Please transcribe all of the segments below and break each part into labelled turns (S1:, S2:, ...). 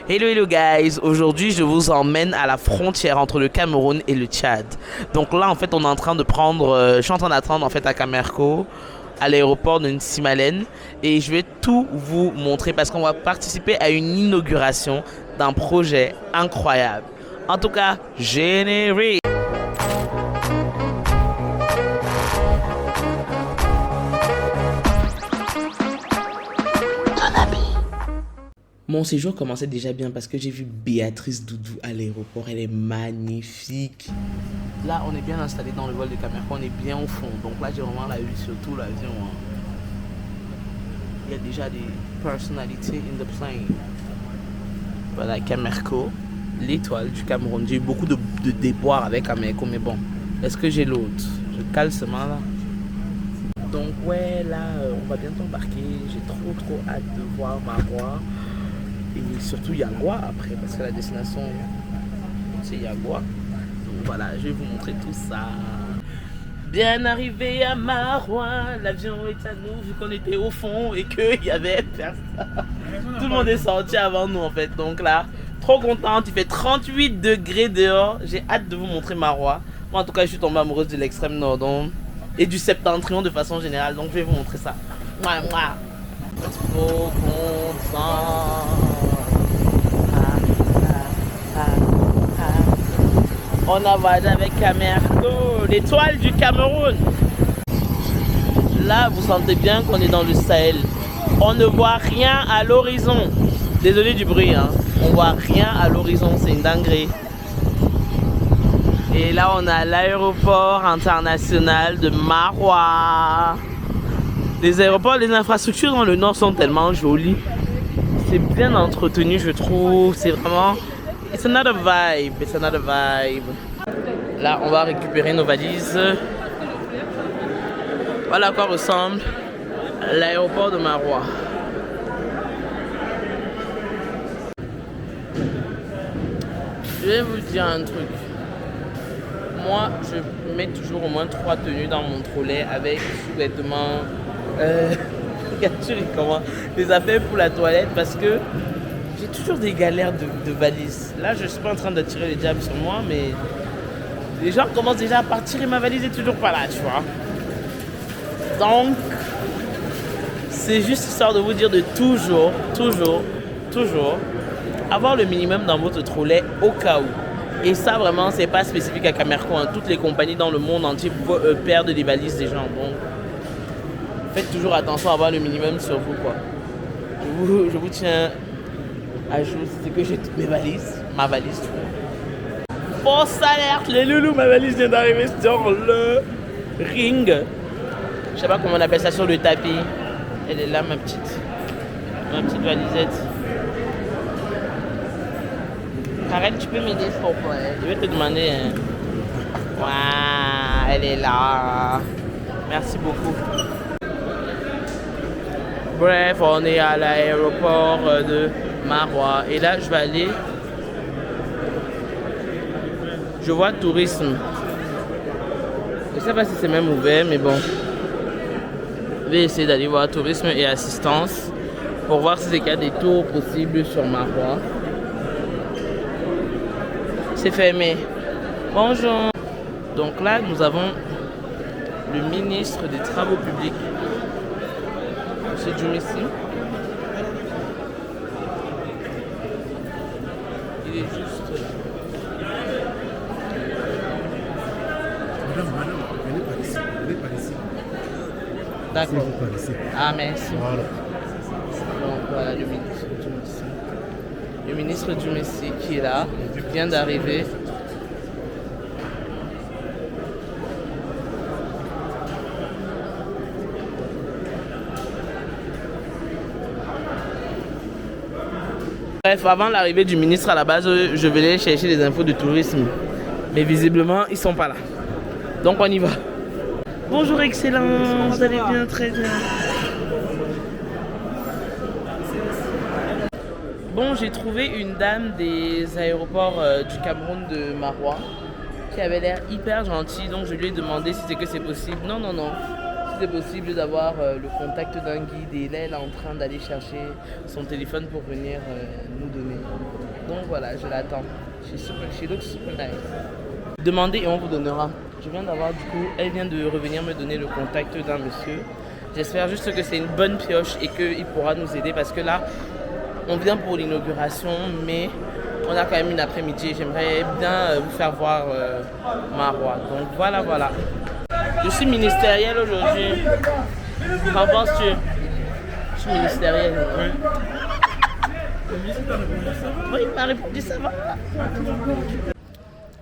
S1: Hello hello guys, aujourd'hui je vous emmène à la frontière entre le Cameroun et le Tchad. Donc là en fait on est en train de prendre, je suis en train d'attendre en fait à Camerco, à l'aéroport de Nsimalen, et je vais tout vous montrer parce qu'on va participer à une inauguration d'un projet incroyable. En tout cas, générique. Mon séjour commençait déjà bien parce que j'ai vu Béatrice Doudou à l'aéroport. Elle est magnifique. Là, on est bien installé dans le vol de Camerco. On est bien au fond. Donc là, j'ai vraiment la vue sur tout l'avion. Il y a déjà des personnalités in the plane. Voilà, Camerco, l'étoile du Cameroun. J'ai eu beaucoup de déboires avec Camerco, mais bon. Est-ce que j'ai l'autre? Je cale ce main là. Donc ouais, là, on va bientôt embarquer. J'ai trop hâte de voir Marois. Et surtout Yagua après, parce que la destination c'est Yagua. Donc voilà, je vais vous montrer tout ça. Bien arrivé à Marois, l'avion est à nous vu qu'on était au fond et qu'il y avait personne. Tout le monde est sorti avant nous en fait. Donc là, trop contente, il fait 38 degrés dehors. J'ai hâte de vous montrer Marois. Moi en tout cas, je suis tombée amoureuse de l'extrême nord et du septentrion de façon générale. Donc je vais vous montrer ça. Moi. Trop content. On a voyagé avec Camerco, l'étoile du Cameroun. Là, vous sentez bien qu'on est dans le Sahel. On ne voit rien à l'horizon. Désolé du bruit, hein. On voit rien à l'horizon, c'est une dinguerie. Et là, on a l'aéroport international de Marois. Les aéroports, les infrastructures dans le nord sont tellement jolies. C'est bien entretenu, je trouve. C'est vraiment... It's another vibe. It's another vibe. Là, on va récupérer nos valises. Voilà à quoi ressemble l'aéroport de Marois. Je vais vous dire un truc. Moi, je mets toujours au moins 3 tenues dans mon trolley avec sous-vêtements, des affaires pour la toilette parce que j'ai toujours des galères de valises. Là, je suis pas en train d'attirer les diables sur moi, mais les gens commencent déjà à partir et ma valise est toujours pas là, tu vois. Donc, c'est juste histoire de vous dire de toujours avoir le minimum dans votre trolley au cas où. Et ça, vraiment, c'est pas spécifique à Camerco. Hein. Toutes les compagnies dans le monde entier perdent des valises des gens. Donc, faites toujours attention à avoir le minimum sur vous, quoi. Je vous tiens à jour, c'est que j'ai toutes mes valises. Ma valise, tu vois. Fausse alerte, les loulous, ma valise vient d'arriver sur le ring. Je sais pas comment on appelle ça sur le tapis. Elle est là, ma petite valisette. Karen, tu peux m'aider s'il te plaît? Je vais te demander. Waouh, elle est là. Merci beaucoup. Bref, on est à l'aéroport de Marois. Et là, je vais aller. Je vois tourisme. Je ne sais pas si c'est même ouvert, mais bon. Je vais essayer d'aller voir tourisme et assistance pour voir si c'est qu'il y a des tours possibles sur Marois. C'est fermé. Bonjour. Donc là, nous avons le ministre des Travaux publics, M. Djoumissi. Il est juste là.
S2: Madame, venez par ici.
S1: D'accord.
S2: Si
S1: Ah, merci.
S2: voilà.
S1: Donc voilà le ministre Djoumissi. Le ministre Djoumissi qui est là, vient d'arriver. Bref, avant l'arrivée du ministre à la base, je venais chercher des infos de tourisme. Mais visiblement, ils sont pas là. Donc on y va. Bonjour Excellence, vous allez bien? Très bien. Bon, j'ai trouvé une dame des aéroports du Cameroun de Marois qui avait l'air hyper gentille. Donc je lui ai demandé si c'est que c'est possible. Non. c'est possible d'avoir le contact d'un guide. Et là, elle est en train d'aller chercher son téléphone pour venir nous donner. Donc voilà, je l'attends. She looks super nice. Demandez et on vous donnera. Je viens d'avoir du coup, elle vient de revenir me donner le contact d'un monsieur. J'espère juste que c'est une bonne pioche et qu'il pourra nous aider parce que là, on vient pour l'inauguration, mais on a quand même une après-midi. J'aimerais bien vous faire voir Marois. Donc voilà, voilà. Je suis ministérielle aujourd'hui. Qu'en penses-tu? Je suis ministérielle. Oui, il m'a répondu ça va.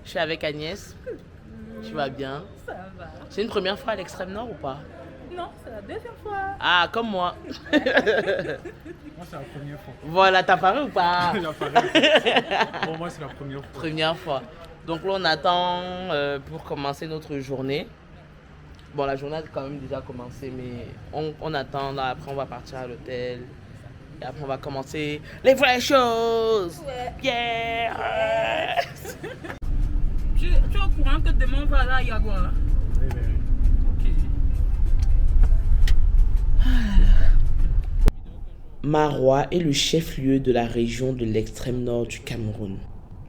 S1: Je suis avec Agnès. Tu vas bien?
S3: Ça va.
S1: C'est une première fois à l'extrême nord ou pas?
S3: Non, c'est la deuxième fois.
S1: Ah, comme moi.
S2: Moi, c'est la première fois.
S1: Voilà, t'as parlé ou pas?
S2: Pour moi, c'est la première fois.
S1: Première fois. Donc là, on attend pour commencer notre journée. Bon, la journée a quand même déjà commencé, mais on attend. Là, après, on va partir à l'hôtel. Et après, on va commencer les vraies choses.
S3: Ouais.
S1: Yeah!
S3: Tu es au courant que demain on va aller à Yagua?
S2: Oui, oui.
S1: Marois est le chef-lieu de la région de l'extrême nord du Cameroun.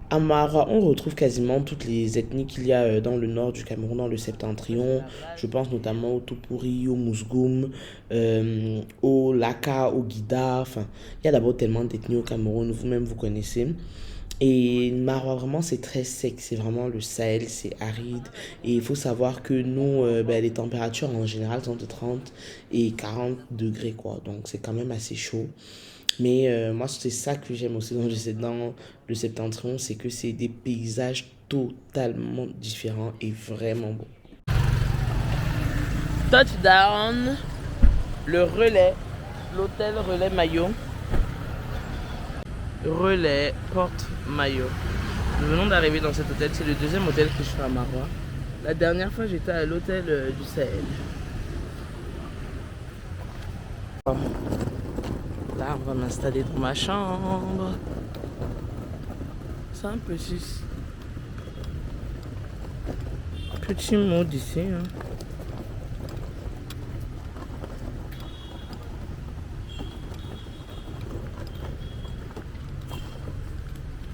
S1: À Marois, on retrouve quasiment toutes les ethnies qu'il y a dans le nord du Cameroun, dans le septentrion. Je pense notamment au Tupuri, au Mousgoum, au Laka, au Guida. Enfin, il y a d'abord tellement d'ethnies au Cameroun, vous-même vous connaissez. Et Marois, vraiment, c'est très sec. C'est vraiment le Sahel, c'est aride. Et il faut savoir que nous, les températures en général sont de 30 et 40 degrés, quoi. Donc, c'est quand même assez chaud. Mais moi, c'est ça que j'aime aussi dans le septentrion, c'est que c'est des paysages totalement différents et vraiment beaux. Touchdown, le relais, l'hôtel Relais Maillot. Relais Porte Maillot. Nous venons d'arriver dans cet hôtel, c'est le deuxième hôtel que je fais à Marois. La dernière fois, j'étais à l'hôtel du Sahel. Là, on va m'installer dans ma chambre. C'est un petit mot d'ici. Hein.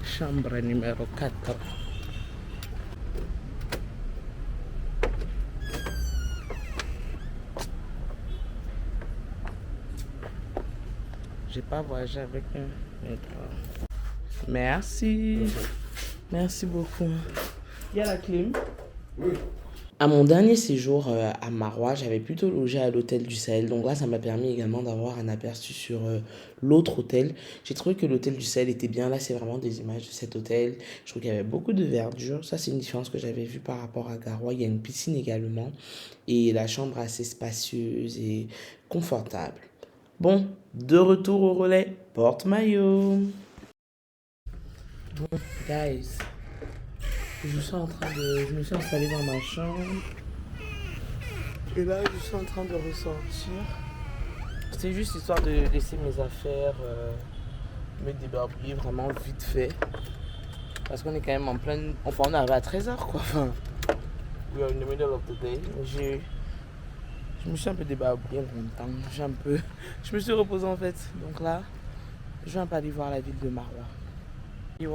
S1: Chambre numéro 4. J'ai pas voyagé avec un métro. Merci. Merci beaucoup. Il y a la clim? Oui. À mon dernier séjour à Marois, j'avais plutôt logé à l'hôtel du Sahel. Donc là, ça m'a permis également d'avoir un aperçu sur l'autre hôtel. J'ai trouvé que l'hôtel du Sahel était bien. Là, c'est vraiment des images de cet hôtel. Je trouve qu'il y avait beaucoup de verdure. Ça, c'est une différence que j'avais vue par rapport à Garoua. Il y a une piscine également. Et la chambre assez spacieuse et confortable. Bon, de retour au relais Porte-Maillot. Bon, guys. Je me suis installé dans ma chambre. Et là, je suis en train de ressortir. C'est juste histoire de laisser mes affaires, me débarbouiller vraiment vite fait. Parce qu'on est quand même en pleine... Enfin, on est arrivé à 13h, quoi. Enfin, we are in the middle of the day. Je me suis un peu débarbouillé en même temps. Je me suis reposé, en fait. Donc là, je vais un peu aller voir la ville de Marois. Je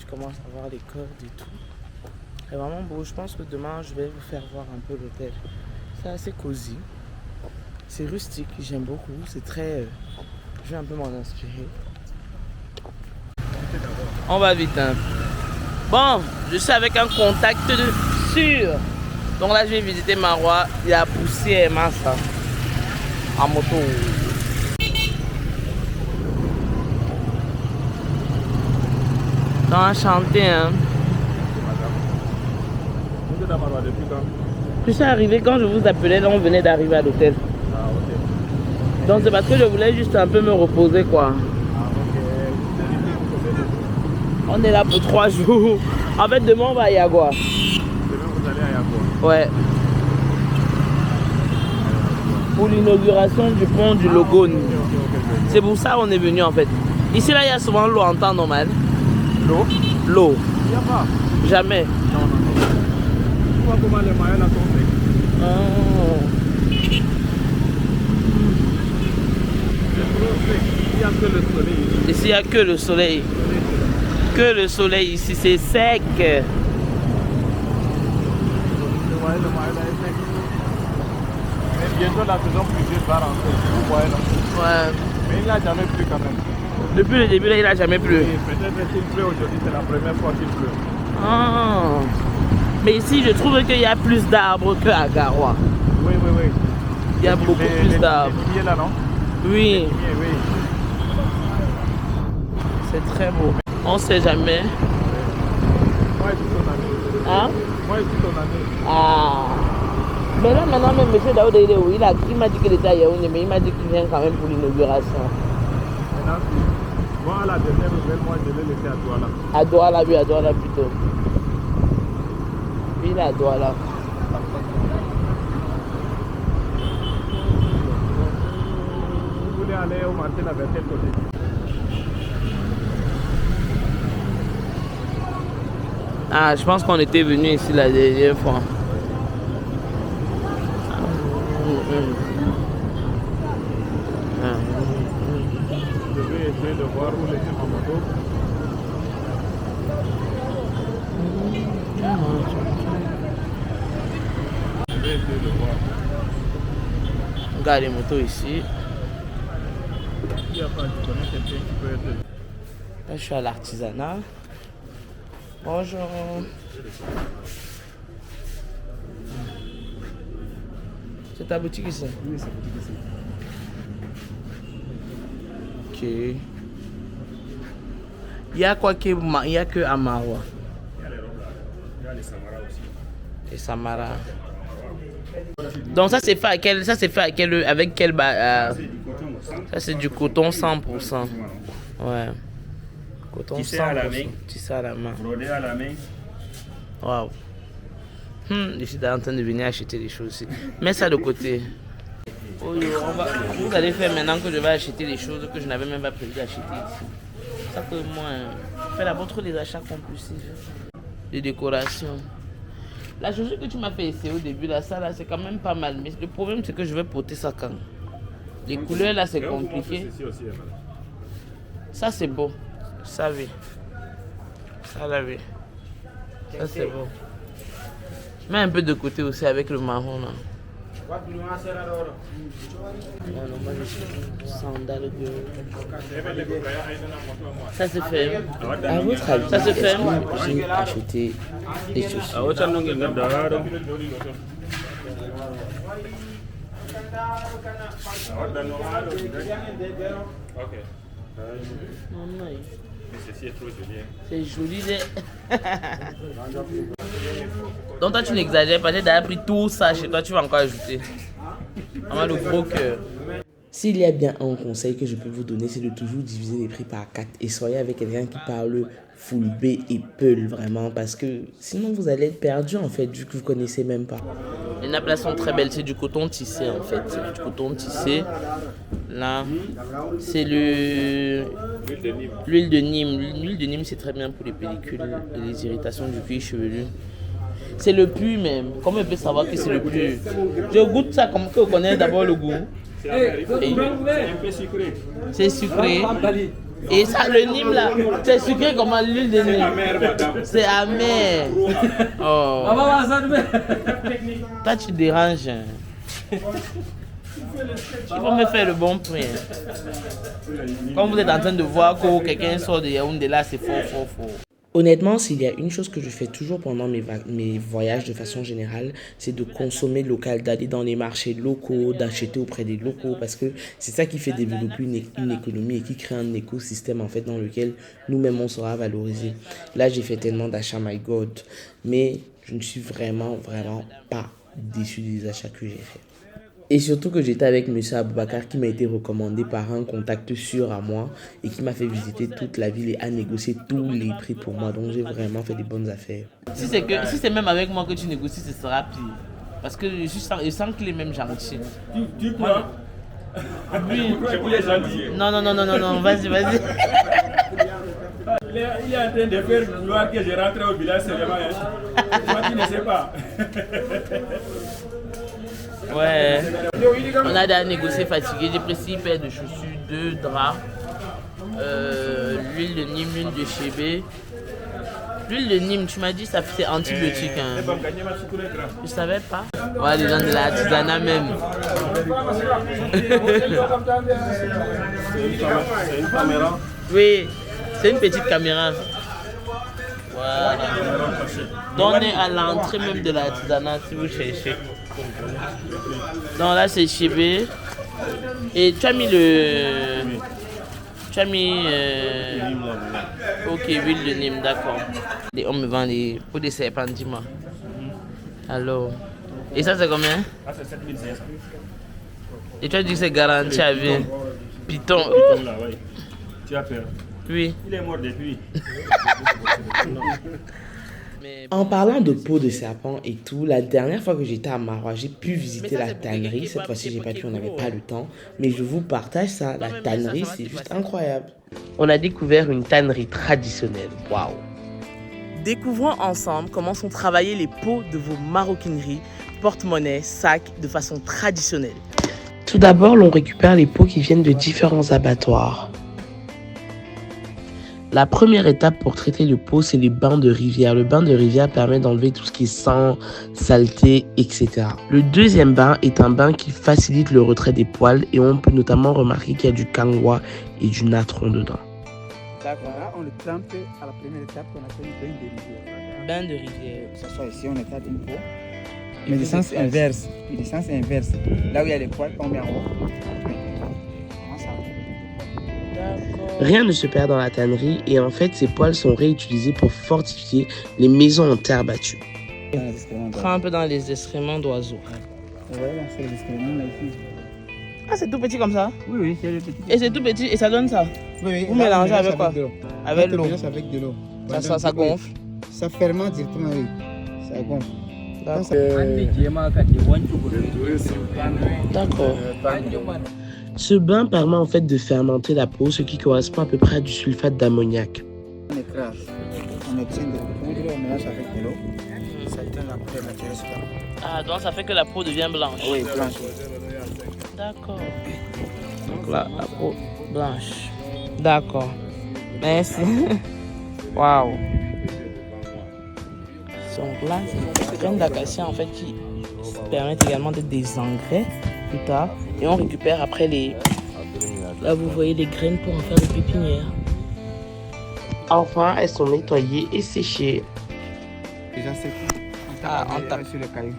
S1: commence à voir les cordes et tout. C'est vraiment beau. Je pense que demain, je vais vous faire voir un peu l'hôtel. C'est assez cosy. C'est rustique. J'aime beaucoup. C'est très... je vais un peu m'en inspirer. On va vite. Hein. Bon, je suis avec un contact sûr. Donc là, je vais visiter Marois. Il y a poussière, massa. En moto. Enchanté, hein. Je suis arrivé quand je vous appelais, là on venait d'arriver à l'hôtel.
S2: Ah, ok.
S1: Donc c'est parce que je voulais juste un peu me reposer, quoi.
S2: Ah, ok.
S1: On est là pour 3 jours. En fait, demain on va à Yagua.
S2: Demain vous allez à Yagua.
S1: Ouais. Pour l'inauguration du pont du Logone.
S2: Ok.
S1: C'est pour ça qu'on est venu en fait. Ici là, il y a souvent l'eau en temps normal.
S2: L'eau?
S1: L'eau.
S2: Il n'y a pas.
S1: Jamais.
S2: Non. Tu vois comment les maillots là sont faits?
S1: Oh. Ici, il n'y a que le soleil. Que le soleil ici, c'est sec.
S2: Bientôt la saison pluvieuse va rentrer. Vous voyez là.
S1: Ouais.
S2: Mais il n'a jamais plu quand même.
S1: Depuis le début, là, il n'a jamais plu.
S2: Oui, peut-être qu'il pleut aujourd'hui, c'est la première fois qu'il pleut.
S1: Ah. Mais ici, je trouve qu'il y a plus d'arbres qu'à Garoua.
S2: Oui, oui, oui.
S1: Il y a beaucoup plus d'arbres.
S2: Les là, non?
S1: Oui.
S2: Oui.
S1: C'est très beau. On ne sait jamais.
S2: Moi, je suis ton ami.
S1: Hein?
S2: Moi, je suis ton ami.
S1: Ah. Mais là, maintenant, même M. Daoud, il m'a dit qu'il était à Yaoundé, mais il m'a dit qu'il vient quand même pour l'inauguration.
S2: Maintenant, moi, à la dernière nouvelle, moi, je l'ai laissé à Douala.
S1: À Douala, oui, à Douala plutôt. Oui, il est à Douala.
S2: Vous voulez aller au marché, là, vers quel côté?
S1: Ah, je pense qu'on était venu ici la dernière fois.
S2: Je vais essayer de voir où laisser ma moto. Je vais essayer de voir.
S1: Regarde les motos ici.
S2: Il n'y a pas, tu connais quelqu'un qui peut être.
S1: Là, je suis à l'artisanat. Bonjour. C'est ta boutique ici?
S2: Oui, c'est boutique ici.
S1: Ok. Il y a quoi que il y a que à Maroua?
S2: Il y a les robes là. Il y a les Samara aussi.
S1: Et Samara. Donc ça c'est fait à quel, avec quel ça c'est du coton 100%. Ouais. Coton 100%.
S4: Tissé à la main.
S1: Tissé à la main.
S4: Brodé à la main.
S1: Waouh. Je suis en train de venir acheter des choses aussi. Mets ça de côté. Oh, vous allez faire maintenant que je vais acheter des choses que je n'avais même pas prévu d'acheter ici. Ça que moi, fais d'abord trop les achats compulsifs. Les décorations. La chose que tu m'as fait essayer au début, là, ça là, c'est quand même pas mal. Mais le problème, c'est que je vais porter ça quand. Les couleurs là, c'est compliqué. Ça, c'est beau. Ça, oui. Ça, là, oui. Ça, c'est beau. Mets un peu de côté aussi avec le marron là. Non, moi je suis sandales de. Ça se fait. À votre avis, ça se fait. J'ai acheté des chaussures.
S4: Ceci est trop joli.
S1: C'est joli. Donc toi tu n'exagères pas, j'ai déjà pris tout ça chez toi, tu vas encore ajouter. Vraiment le gros cœur. S'il y a bien un conseil que je peux vous donner, c'est de toujours diviser les prix par 4 et soyez avec quelqu'un qui parle full B et Peul vraiment parce que sinon vous allez être perdu en fait vu que vous connaissez même pas. Les nappes là sont très belles, c'est du coton tissé en fait, c'est du coton tissé. Là, c'est l'huile de Nîmes. L'huile de Nîmes c'est très bien pour les pellicules et les irritations du cuir chevelu. C'est le puits même. Comment on peut savoir que c'est le puits? Je goûte ça comme que vous connaissez d'abord le goût.
S4: C'est un peu sucré.
S1: C'est sucré. Et ça, le Nîmes là, c'est sucré comme l'huile de Nîmes. C'est amer. Oh. Toi, tu déranges. Il faut me faire le bon prix. Quand vous êtes en train de voir que quelqu'un sort de Yaoundé là, c'est fort. Honnêtement, s'il y a une chose que je fais toujours pendant mes voyages de façon générale, c'est de consommer local, d'aller dans les marchés locaux, d'acheter auprès des locaux, parce que c'est ça qui fait développer une économie et qui crée un écosystème en fait dans lequel nous-mêmes on sera valorisés. Là, j'ai fait tellement d'achats, my God, mais je ne suis vraiment pas déçu des achats que j'ai faits. Et surtout que j'étais avec M. Aboubakar qui m'a été recommandé par un contact sûr à moi et qui m'a fait visiter toute la ville et a négocié tous les prix pour moi. Donc j'ai vraiment fait des bonnes affaires. Si c'est même avec moi que tu négocies, ce sera pire. Parce que je sens qu'il est même gentil.
S4: Tu crois?
S1: Oui. Non, vas-y.
S4: Il est en train de faire vouloir que je rentre au village seulement. Toi, tu ne sais pas.
S1: Ouais. On a déjà négocié fatigué. J'ai pris 6 paires de chaussures, 2 draps, l'huile de Nîmes, l'huile de Chébé. L'huile de Nîmes, tu m'as dit ça c'est antibiotique. Hein. Je savais pas. Ouais, les gens de l'artisanat même.
S2: C'est une caméra.
S1: Oui, c'est une petite caméra. Voilà. Donc on est à l'entrée même de l'artisanat si vous cherchez. Donc là c'est Chébé. Et tu as mis le... Tu as mis... Ok, huile de Nîmes, d'accord. Et on me vend les pots de serpent, dis-moi. Alors... Et ça c'est combien?
S4: Ah, c'est 7500.
S1: Et tu as dit que c'est garanti à vie. Python.
S4: Python là, oui. Tu as peur?
S1: Oui.
S4: Il est mort depuis.
S1: En parlant de peau de serpent et tout, la dernière fois que j'étais à Marois, j'ai pu visiter la tannerie. Cette fois-ci, j'ai pas pu, on n'avait pas le temps. Mais je vous partage ça. La tannerie, c'est juste incroyable. On a découvert une tannerie traditionnelle. Waouh! Découvrons ensemble comment sont travaillées les peaux de vos maroquineries, porte-monnaie, sacs, de façon traditionnelle. Tout d'abord, l'on récupère les peaux qui viennent de différents abattoirs. La première étape pour traiter le pot, c'est les bains de rivière. Le bain de rivière permet d'enlever tout ce qui est sang, saleté, etc. Le deuxième bain est un bain qui facilite le retrait des poils et on peut notamment remarquer qu'il y a du kangwa et du natron dedans.
S5: D'accord. Là, on le trempe à la première étape qu'on appelle bain de rivière.
S1: Bain de rivière.
S5: Que ce soit ici, on étale une peau. Mais de sens inverse. Puis de sens inverse. Là où il y a les poils, on met en haut.
S1: Rien ne se perd dans la tannerie et en fait ces poils sont réutilisés pour fortifier les maisons en terre battue. Prends un peu dans les excréments d'oiseaux.
S5: Voilà, c'est les excréments là ici.
S1: Ah, c'est tout petit comme ça?
S5: Oui, oui, c'est le petit.
S1: Et c'est tout petit et ça donne ça?
S5: Oui, oui.
S1: Vous mélangez avec quoi? Avec l'eau.
S5: Avec de l'eau.
S1: Ça gonfle?
S5: Ça fermente directement, oui. Ça gonfle.
S1: D'accord. Ce bain permet en fait de fermenter la peau, ce qui correspond à peu près à du sulfate d'ammoniac.
S5: On écrase. On obtient de poudre, on mélange avec de l'eau. Ça donne la peau naturelle super.
S1: Ah, donc ça fait que la peau devient blanche?
S5: Oui, blanche.
S1: D'accord. Donc là, la peau blanche. D'accord. Merci. Waouh. Donc là, c'est des graines d'acacia en fait qui permettent également d'être des engrais plus tard. Et on récupère après les... Là, vous voyez les graines pour en faire des pépinières. Enfin, elles sont nettoyées et séchées.
S5: Déjà c'est tout.
S1: On tape
S5: sur le caillou.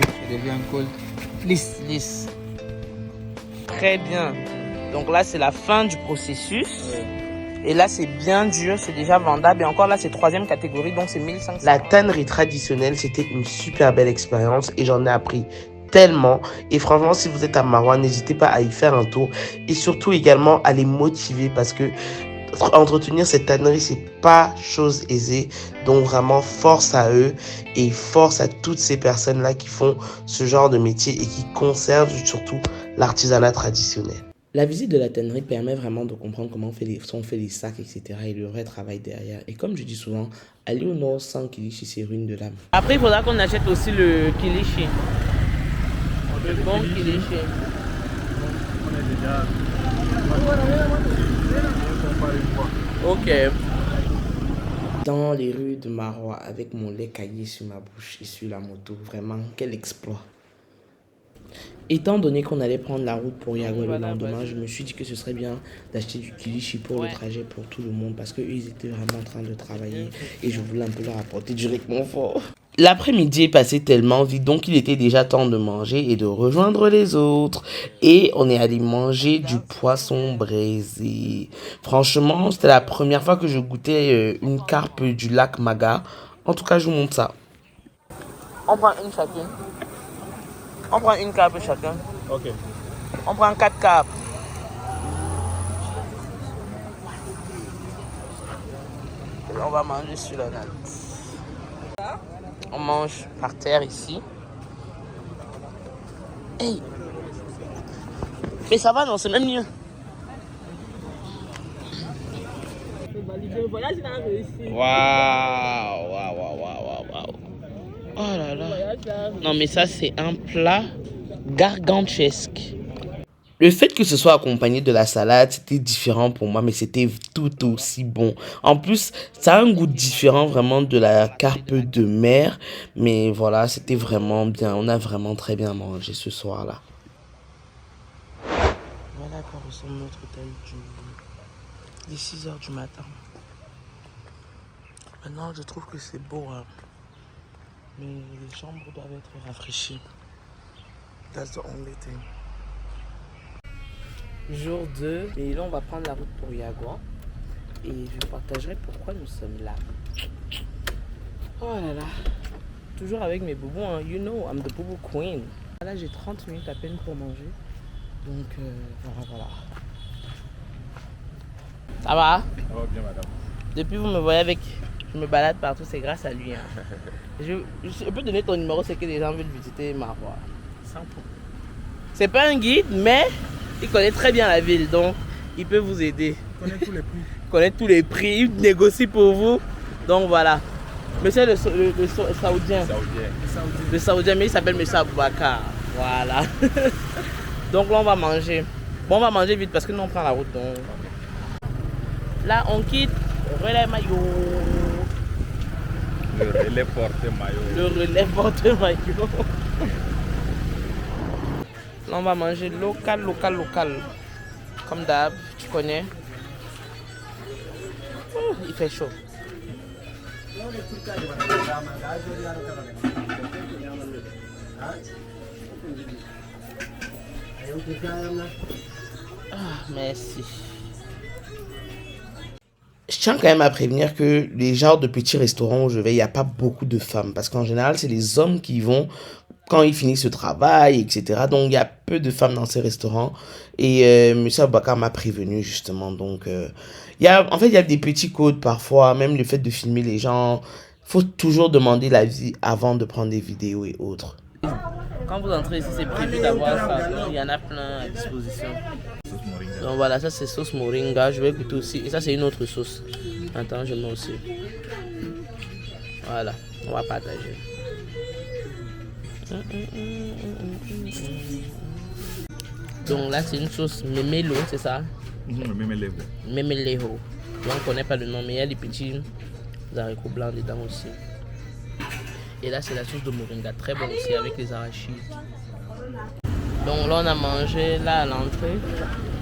S5: Ça devient un col lisse.
S1: Lisse. Très bien. Donc là, c'est la fin du processus. Et là, c'est bien dur, c'est déjà vendable. Et encore là, c'est 3e catégorie, donc c'est 1500. La tannerie traditionnelle, c'était une super belle expérience et j'en ai appris tellement. Et franchement, si vous êtes à Marois, n'hésitez pas à y faire un tour. Et surtout également à les motiver parce que entretenir cette tannerie, c'est pas chose aisée. Donc vraiment, force à eux et force à toutes ces personnes-là qui font ce genre de métier et qui conservent surtout l'artisanat traditionnel. La visite de la tannerie permet vraiment de comprendre comment sont faits les sacs, etc. et le vrai travail derrière. Et comme je dis souvent, aller au nord sans kilichi, c'est ruine de l'âme. Après, il faudra qu'on achète aussi le kilichi. Le bon kilichi.
S2: On est déjà...
S1: Ok. Dans les rues de Marois, avec mon lait caillé sur ma bouche et sur la moto, vraiment, quel exploit. Étant donné qu'on allait prendre la route pour Yago le lendemain, je me suis dit que ce serait bien d'acheter du kilichi pour le trajet pour tout le monde parce qu'eux, ils étaient vraiment en train de travailler et je voulais un peu leur apporter du réconfort. L'après-midi est passé tellement vite, donc il était déjà temps de manger et de rejoindre les autres. Et on est allé manger du poisson braisé. Franchement, c'était la première fois que je goûtais une carpe du lac Maga. En tout cas, je vous montre ça. On prend une chacune. On prend une carpe chacun.
S2: Ok.
S1: On prend 4 carpes. Et là, on va manger sur la natte. On mange par terre ici. Hey! Mais ça va, non, c'est même mieux. Waouh, waouh, waouh, waouh, waouh. Oh là là. Non, mais ça, c'est un plat gargantuesque. Le fait que ce soit accompagné de la salade, c'était différent pour moi, mais c'était tout aussi bon. En plus, ça a un goût différent vraiment de la carpe de mer. Mais voilà, c'était vraiment bien. On a vraiment très bien mangé ce soir-là. Voilà à quoi ressemble notre hôtel des 6 h du matin. Maintenant, je trouve que c'est beau, hein. Mais les chambres doivent être rafraîchies. That's the only thing. Jour 2, et là on va prendre la route pour Yagua. Et je partagerai pourquoi nous sommes là. Oh là là. Toujours avec mes boubous, hein. You know, I'm the boubou queen. Là j'ai 30 minutes à peine pour manger. Donc voilà. Ça va?
S2: Ça va bien, madame.
S1: Depuis vous me voyez avec... Je me balade partout, c'est grâce à lui. Hein. Je peux donner ton numéro, c'est que les gens veulent visiter Marois. C'est pas un guide, mais il connaît très bien la ville, donc il peut vous aider.
S2: Il connaît tous les prix.
S1: Il connaît tous les prix, il négocie pour vous. Donc voilà. Monsieur le Saoudien. Le Saoudien, mais il s'appelle Monsieur Aboubakar. Voilà. Donc là on va manger. Bon, on va manger vite parce que nous on prend la route. Donc... Là on quitte Relais Maillot.
S2: Le relais porte-maillot.
S1: Le relais porte-maillot. Là, on va manger local. Comme d'hab, tu connais. Il fait chaud. Merci. Je tiens quand même à prévenir que les genres de petits restaurants où je vais, il n'y a pas beaucoup de femmes. Parce qu'en général, c'est les hommes qui vont quand ils finissent le travail, etc. Donc, il y a peu de femmes dans ces restaurants. Et M. Aboubakar m'a prévenu, justement. Donc, il y a des petits codes parfois. Même le fait de filmer les gens. Il faut toujours demander l'avis avant de prendre des vidéos et autres. Quand vous entrez ici, c'est prévu d'avoir ça. Il y en a plein à disposition. Donc voilà, ça c'est sauce moringa. Je vais goûter aussi. Et ça c'est une autre sauce. Attends, je mets aussi. Voilà, on va partager. Donc là c'est une sauce memelo, c'est ça?
S2: Memeleho.
S1: Memeleho. On ne connaît pas le nom, mais il y a des petits haricots blancs dedans aussi. Et là c'est la sauce de moringa, très bonne aussi avec les arachides. Donc là on a mangé là à l'entrée.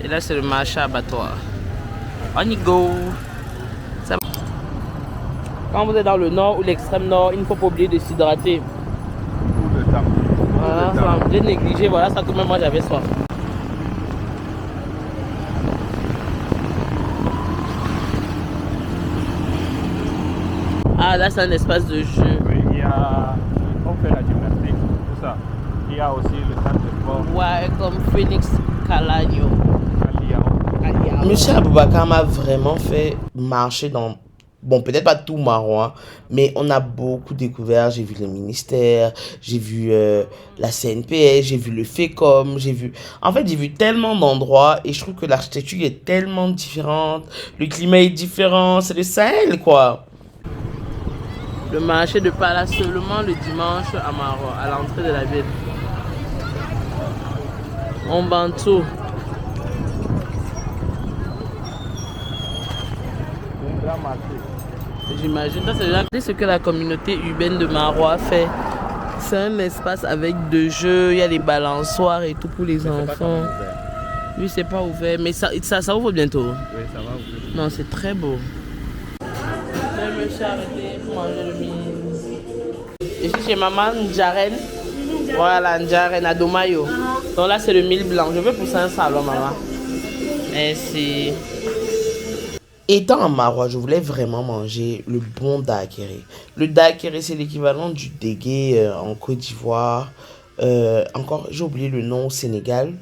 S1: Et là c'est le marché abattoir. On y go. Ça... Quand vous êtes dans le nord ou l'extrême nord, il ne faut pas oublier de s'hydrater.
S2: Tout le temps.
S1: Voilà, j'ai négligé, voilà ça que même moi j'avais soif. Ah là c'est un espace de jeu.
S2: Oui, on fait la gymnastique, tout ça. Il y a aussi le centre de sport.
S1: Ouais, comme Phoenix Calagno.
S2: Aliao.
S1: Monsieur Aboubakar m'a vraiment fait marcher dans... Bon, peut-être pas tout Marois, mais on a beaucoup découvert. J'ai vu le ministère, j'ai vu la CNPS, j'ai vu le FECOM, j'ai vu tellement d'endroits et je trouve que l'architecture est tellement différente. Le climat est différent, c'est le Sahel, quoi. Le marché de Pala seulement le dimanche à Marois, à l'entrée de la ville. En Bantou. J'imagine, c'est ce que la communauté urbaine de Marois fait. C'est un espace avec de jeux, il y a les balançoires et tout pour les enfants. Oui, c'est pas ouvert, mais ça ouvre bientôt.
S2: Oui, ça va ouvrir.
S1: Non, c'est très beau. Je me suis arrêté pour manger le mille. Je suis chez maman Njaren. Voilà, Njaren à Domayo. Donc là, c'est le mille blanc. Je veux pousser un salon, maman. Merci. Étant en Marois, je voulais vraiment manger le bon daiquiri. Le daiquiri, c'est l'équivalent du dégué en Côte d'Ivoire. Encore, j'ai oublié le nom au Sénégal.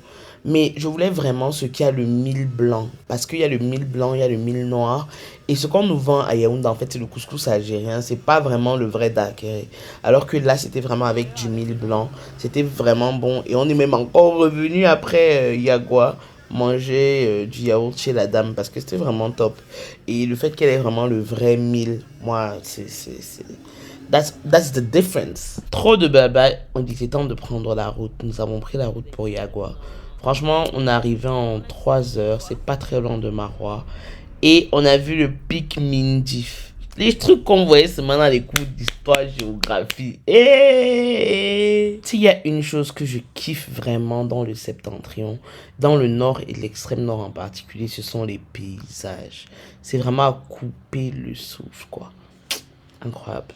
S1: Mais je voulais vraiment ce qu'il y a le mil blanc. Parce qu'il y a le mil blanc, il y a le mil noir. Et ce qu'on nous vend à Yaoundé, en fait, c'est le couscous algérien. C'est pas vraiment le vrai daiquiri. Alors que là, c'était vraiment avec du mil blanc. C'était vraiment bon. Et on est même encore revenu après Yagua manger du yaourt chez la dame. Parce que c'était vraiment top. Et le fait qu'elle ait vraiment le vrai mil, moi, That's the difference. Trop de blabla, on était temps de prendre la route. Nous avons pris la route pour Yagua. Franchement, on est arrivé en 3 heures, c'est pas très loin de Marois. Et on a vu le pic Mindif. Les trucs qu'on voyait c'est maintenant les cours d'histoire, géographie. Et s'il y a une chose que je kiffe vraiment dans le septentrion, dans le nord et l'extrême nord en particulier, ce sont les paysages. C'est vraiment à couper le souffle, quoi. Incroyable.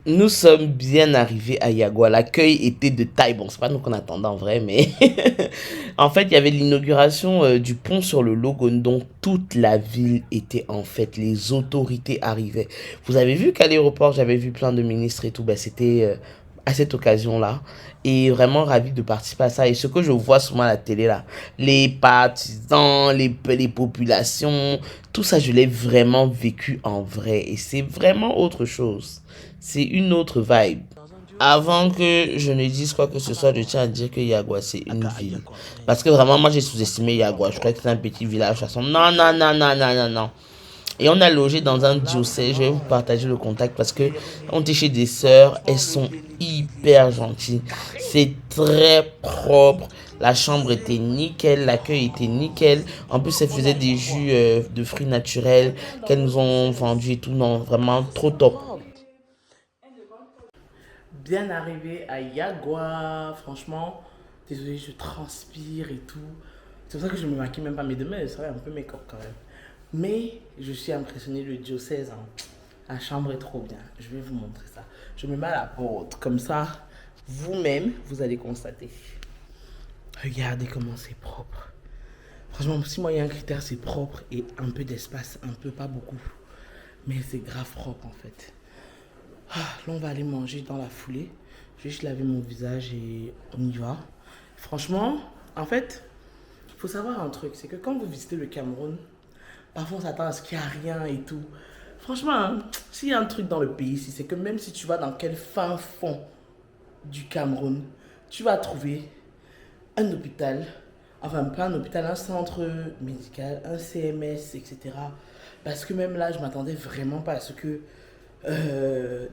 S1: Nous sommes bien arrivés à Yagua. L'accueil était de taille. Bon, c'est pas nous qu'on attendait en vrai, mais en fait, il y avait l'inauguration du pont sur le Logone. Donc, toute la ville était en fait. Les autorités arrivaient. Vous avez vu qu'à l'aéroport, j'avais vu plein de ministres et tout. Ben, c'était à cette occasion-là. Et vraiment ravi de participer à ça. Et ce que je vois souvent à la télé, là, les partisans, les populations, tout ça, je l'ai vraiment vécu en vrai. Et c'est vraiment autre chose. C'est une autre vibe. Avant que je ne dise quoi que ce soit, je tiens à dire que Yagua, c'est une ville. Parce que vraiment, moi, j'ai sous-estimé Yagua. Je croyais que c'était un petit village. Non. Et on a logé dans un diocèse. Je vais vous partager le contact parce que on était chez des sœurs. Elles sont hyper gentilles. C'est très propre. La chambre était nickel. L'accueil était nickel. En plus, elles faisaient des jus de fruits naturels qu'elles nous ont vendus et tout. Non, vraiment trop top. Bien arrivé à Yagua, franchement, désolé, je transpire et tout. C'est pour ça que je me maquille même pas, mais demain, ça va un peu make-up quand même. Mais je suis impressionné, le diocèse, hein. La chambre est trop bien. Je vais vous montrer ça. Je me mets à la porte, comme ça, vous-même, vous allez constater. Regardez comment c'est propre. Franchement, si moi il y a un critère, c'est propre et un peu d'espace, un peu, pas beaucoup. Mais c'est grave propre en fait. Là, on va aller manger dans la foulée. Je vais juste laver mon visage et on y va. Franchement, en fait, il faut savoir un truc. C'est que quand vous visitez le Cameroun, parfois on s'attend à ce qu'il n'y a rien et tout. Franchement, hein, s'il y a un truc dans le pays ici, c'est que même si tu vas dans quel fin fond du Cameroun, tu vas trouver un hôpital, enfin pas un hôpital, un centre médical, un CMS, etc. Parce que même là, je m'attendais vraiment pas à ce que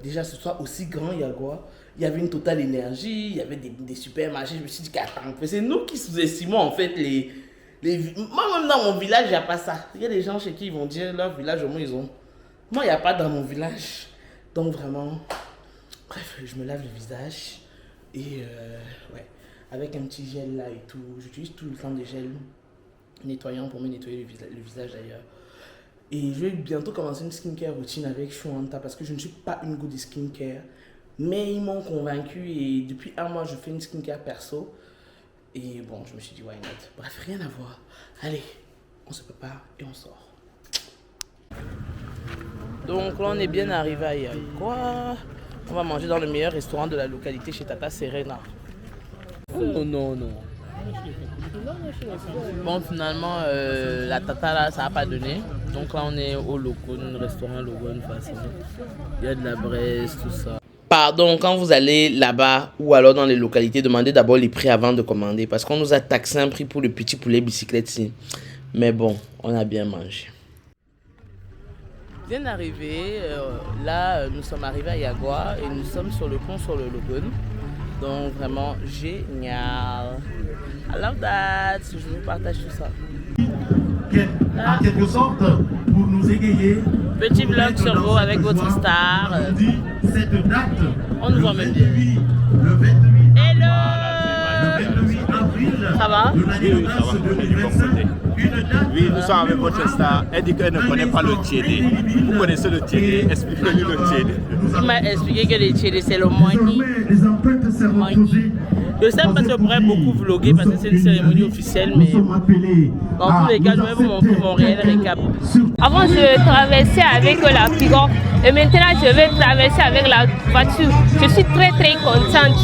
S1: déjà ce soit aussi grand Yagua. Il y avait une Total Énergie, il y avait des supermarchés. Je me suis dit qu'attends, c'est nous qui sous-estimons en fait les moi même dans mon village il n'y a pas ça. Il y a des gens chez qui ils vont dire leur village au moins ils ont. Moi il n'y a pas dans mon village. Donc vraiment, bref, je me lave le visage et ouais, avec un petit gel là et tout. J'utilise tout le temps des gels nettoyants pour me nettoyer le visage d'ailleurs. Et je vais bientôt commencer une skincare routine avec Chouanta parce que je ne suis pas une go de skincare. Mais ils m'ont convaincu et depuis 1 mois, je fais une skincare perso. Et bon, je me suis dit, why not? Bref, rien à voir. Allez, on se prépare et on sort. Donc là, on est bien arrivé à Yagua. On va manger dans le meilleur restaurant de la localité chez Tata Serena. Oh non. Bon, finalement, la tata là, ça n'a pas donné. Donc là, on est au Logone, restaurant Logone, facile. Il y a de la braise, tout ça. Pardon, quand vous allez là-bas ou alors dans les localités, demandez d'abord les prix avant de commander. Parce qu'on nous a taxé un prix pour le petit poulet bicyclette ici. Mais bon, on a bien mangé. Bien arrivé, là, nous sommes arrivés à Yagua et nous sommes sur le pont sur le Logone. Donc vraiment génial. I love that. Je vous partage tout ça.
S6: En quelque sorte, pour nous égayer.
S1: Petit vlog sur vous avec votre star.
S6: Cette date.
S1: On nous voit même bien.
S6: Le 28.
S1: Hello.
S6: Le 28 avril.
S1: Ça va?
S6: De l'année de grâce 2025. Une date.
S2: Oui, nous sommes avec votre star. Elle dit qu'elle ne connaît pas le Tchédé. Vous connaissez le Tchédé? Expliquez-lui le Tchédé.
S1: Il m'a expliqué que le Tchédé c'est le Moigny.
S6: Les empreintes seront posées.
S1: Je sais pas si je pourrais beaucoup vlogger parce que c'est une cérémonie officielle, mais dans tous les cas, je vais vous montrer mon réel récap.
S7: Avant, je traversais avec la pirogue et maintenant, je vais traverser avec la voiture. Je suis très contente.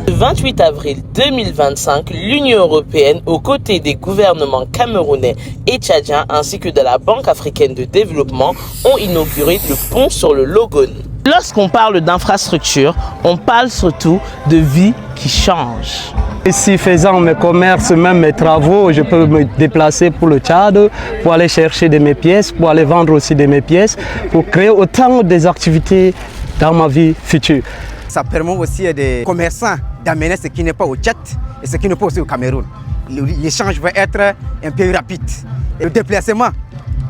S1: Le 28 avril 2025, l'Union européenne, aux côtés des gouvernements camerounais et tchadiens ainsi que de la Banque africaine de développement, ont inauguré le pont sur le Logone. Lorsqu'on parle d'infrastructure, on parle surtout de vie qui change.
S8: Ici, faisant mes commerces, même mes travaux, je peux me déplacer pour le Tchad, pour aller chercher de mes pièces, pour aller vendre aussi de mes pièces, pour créer autant des activités dans ma vie future.
S5: Ça permet aussi à des commerçants d'amener ce qui n'est pas au Tchad et ce qui n'est pas aussi au Cameroun. L'échange va être un peu rapide. Et le déplacement,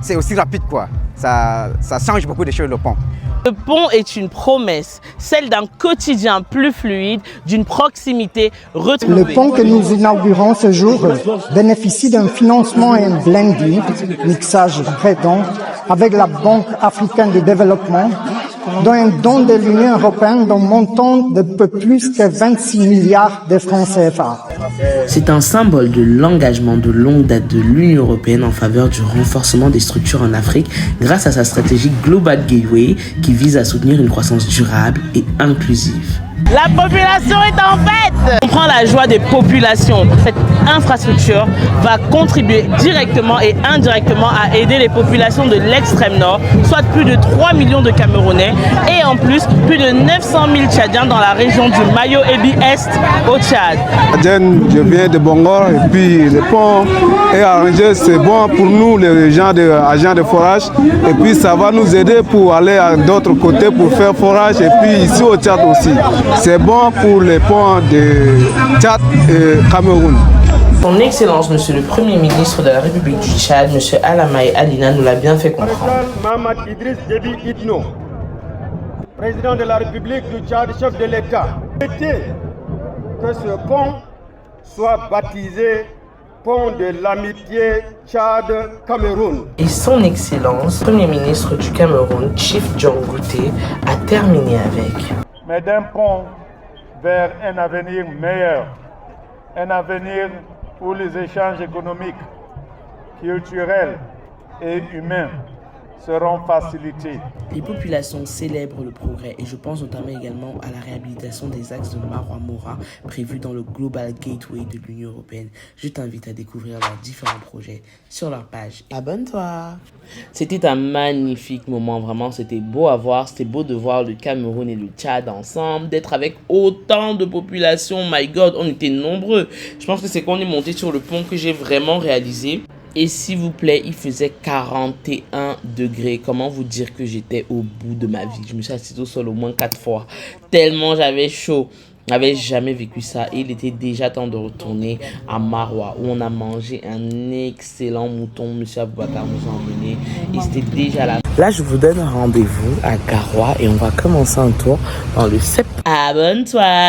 S5: c'est aussi rapide, quoi. Ça change beaucoup de choses, le pont.
S1: Le pont est une promesse, celle d'un quotidien plus fluide, d'une proximité retrouvée.
S9: Le pont que nous inaugurons ce jour bénéficie d'un financement et un blending, mixage redond, avec la Banque africaine de développement, dont un don de l'Union européenne d'un montant de peu plus que 26 milliards de francs CFA.
S1: C'est un symbole de l'engagement de longue date de l'Union européenne en faveur du renforcement des structures en Afrique grâce à sa stratégie Global Gateway qui vise à soutenir une croissance durable et inclusive. La population est en fête! On prend la joie des populations. Cette infrastructure va contribuer directement et indirectement à aider les populations de l'extrême nord, soit plus de 3 millions de Camerounais et en plus plus de 900 000 Tchadiens dans la région du Mayo-Ebi-Est au Tchad.
S10: Je viens de Bongor et puis le pont est arrangé, c'est bon pour nous les gens agents de forage et puis ça va nous aider pour aller à d'autres côtés pour faire forage et puis ici au Tchad aussi. C'est bon pour les ponts de Tchad et Cameroun.
S1: Son Excellence, Monsieur le Premier ministre de la République du Tchad, Monsieur Alamaï Alina, nous l'a bien fait comprendre.
S11: Mahamat Idriss Déby Itno, président de la République du Tchad, chef de l'État, souhaitait que ce pont soit baptisé pont de l'amitié Tchad-Cameroun.
S1: Et son Excellence, Premier ministre du Cameroun, Chief John Gouté, a terminé avec.
S2: Mais d'un pont vers un avenir meilleur, un avenir où les échanges économiques, culturels et humains seront facilités.
S1: Les populations célèbrent le progrès et je pense notamment également à la réhabilitation des axes de Maroua-Mora prévus dans le Global Gateway de l'Union européenne. Je t'invite à découvrir leurs différents projets sur leur page. Abonne-toi! C'était un magnifique moment, vraiment, c'était beau à voir, c'était beau de voir le Cameroun et le Tchad ensemble, d'être avec autant de populations, my God, on était nombreux. Je pense que c'est quand on est monté sur le pont que j'ai vraiment réalisé. Et s'il vous plaît, il faisait 41 degrés. Comment vous dire que j'étais au bout de ma vie? Je me suis assise au sol au moins 4 fois. Tellement j'avais chaud. Je n'avais jamais vécu ça. Et il était déjà temps de retourner à Maroua où on a mangé un excellent mouton. Monsieur Aboubakar nous a emmenés. Et c'était déjà là. Là, je vous donne rendez-vous à Garoua et on va commencer un tour dans le CEP. Abonne-toi!